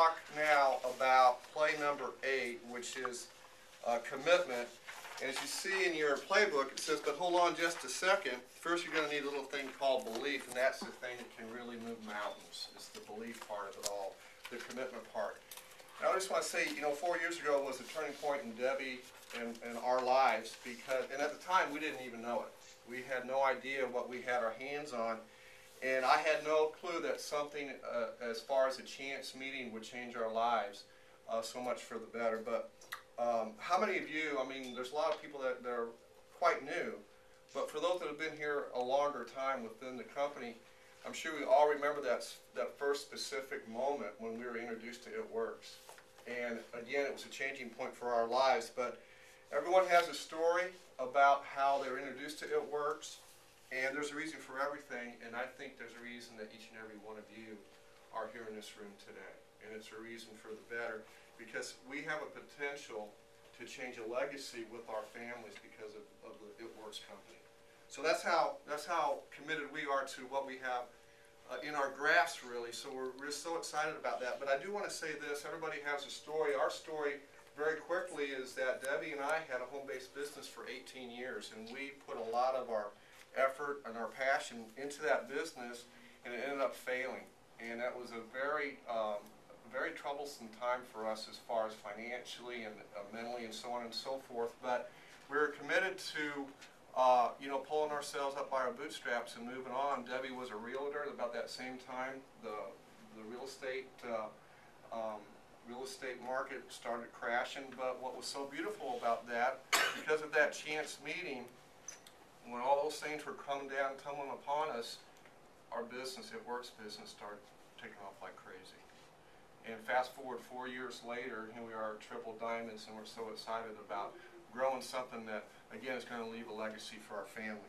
talk now about play number 8, which is commitment. And as you see in your playbook, it says, but hold on just a second. First, you're going to need a little thing called belief, and that's the thing that can really move mountains. It's the belief part of it all, the commitment part. Now, I just want to say, 4 years ago was a turning point in Debbie and our lives, and at the time, we didn't even know it. We had no idea what we had our hands on, and I had no clue that something as far as a chance meeting would change our lives so much for the better. But how many of you, there's a lot of people that are quite new, but for those that have been here a longer time within the company, I'm sure we all remember that first specific moment when we were introduced to It Works. And again, it was a changing point for our lives, but everyone has a story about how they were introduced to It Works, and there's a reason for everything, and I think there's a reason that each and every one of you are here in this room today. And it's a reason for the better, because we have a potential to change a legacy with our families because of the It Works company. So that's how committed we are to what we have in our grasp, really. So we're so excited about that. But I do want to say this: everybody has a story. Our story, very quickly, is that Debbie and I had a home-based business for 18 years, and we put a lot of our effort and our passion into that business, and it ended up failing. And that was a very troublesome time for us as far as financially and mentally and so on and so forth. But we were committed to pulling ourselves up by our bootstraps and moving on. Debbie was a realtor about that same time. The real estate market started crashing, but what was so beautiful about that, because of that chance meeting, when all those things were coming down, tumbling upon us, our business, It Works business, started taking off like crazy. And fast forward 4 years later, here we are at Triple Diamonds, and we're so excited about growing something that, again, is going to leave a legacy for our family.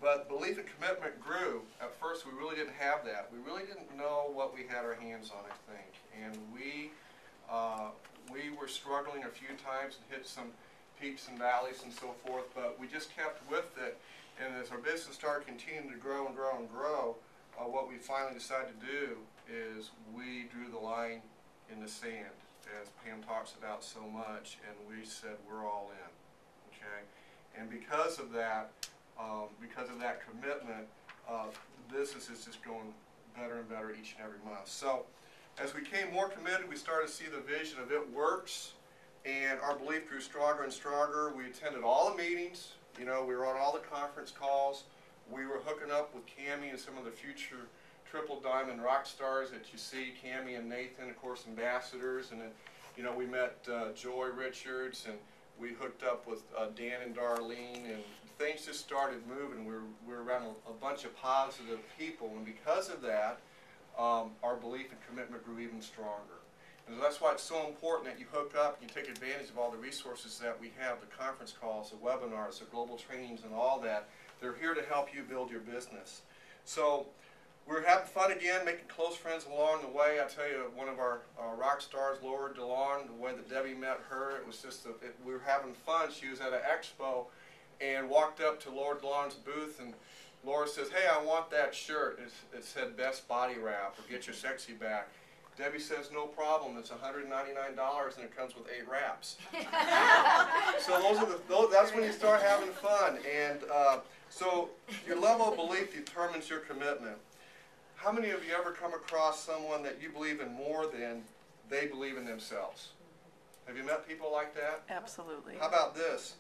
But belief and commitment grew. At first, we really didn't have that. We really didn't know what we had our hands on, I think. And we were struggling a few times and hit some peaks and valleys and so forth, but we just kept with it. And as our business started continuing to grow and grow and grow, what we finally decided to do is we drew the line in the sand, as Pam talks about so much, and we said we're all in. Okay, and because of that commitment, the business is just going better and better each and every month. So as we became more committed, we started to see the vision of It Works, and our belief grew stronger and stronger. We attended all the meetings. We were on all the conference calls. We were hooking up with Cammie and some of the future Triple Diamond rock stars that you see, Cammie and Nathan, of course, ambassadors. And then, we met Joy Richards, and we hooked up with Dan and Darlene, and things just started moving. We were around a bunch of positive people, and because of that, our belief and commitment grew even stronger. And that's why it's so important that you hook up and you take advantage of all the resources that we have, the conference calls, the webinars, the global trainings, and all that. They're here to help you build your business. So we're having fun again, making close friends along the way. I tell you, one of our rock stars, Laura DeLon, the way that Debbie met her, it was just, we were having fun. She was at an expo and walked up to Laura DeLon's booth, and Laura says, "Hey, I want that shirt." It said "Best Body Wrap" or "Get Your Sexy Back." Debbie says, "No problem. It's $199 and it comes with 8 wraps." So that's when you start having fun. And so your level of belief determines your commitment. How many of you ever come across someone that you believe in more than they believe in themselves? Have you met people like that? Absolutely. How about this?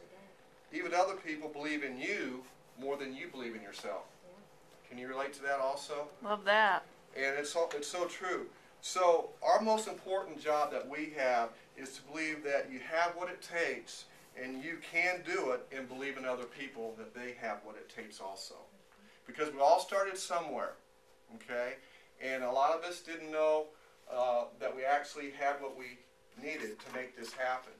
Even other people believe in you more than you believe in yourself. Can you relate to that also? Love that. And it's so true. So our most important job that we have is to believe that you have what it takes and you can do it, and believe in other people that they have what it takes also. Because we all started somewhere, okay? And a lot of us didn't know that we actually had what we needed to make this happen.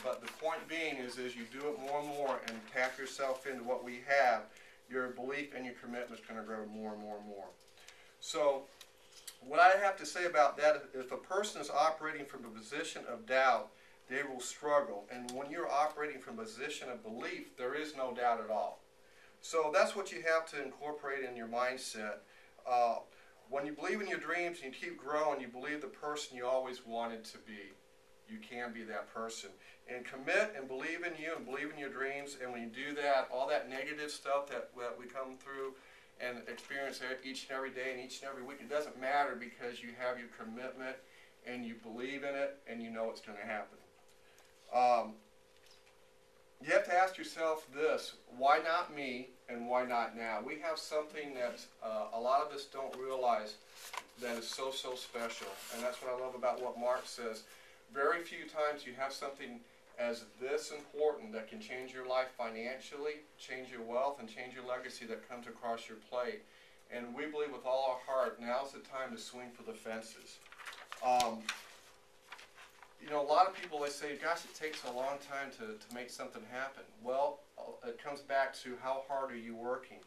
But the point being is as you do it more and more and tap yourself into what we have, your belief and your commitment is going to grow more and more and more. So what I have to say about that, if a person is operating from a position of doubt, they will struggle. And when you're operating from a position of belief, there is no doubt at all. So that's what you have to incorporate in your mindset. When you believe in your dreams and you keep growing, you believe the person you always wanted to be. You can be that person. And commit and believe in you and believe in your dreams. And when you do that, all that negative stuff that we come through and experience each and every day and each and every week, it doesn't matter because you have your commitment and you believe in it and you know it's going to happen. You have to ask yourself this: why not me and why not now? We have something that a lot of us don't realize that is so special, and that's what I love about what Mark says. Very few times you have something as this important that can change your life financially, change your wealth, and change your legacy that comes across your plate. And we believe with all our heart, now's the time to swing for the fences. You know, a lot of people, they say, gosh, it takes a long time to make something happen. Well, it comes back to how hard are you working.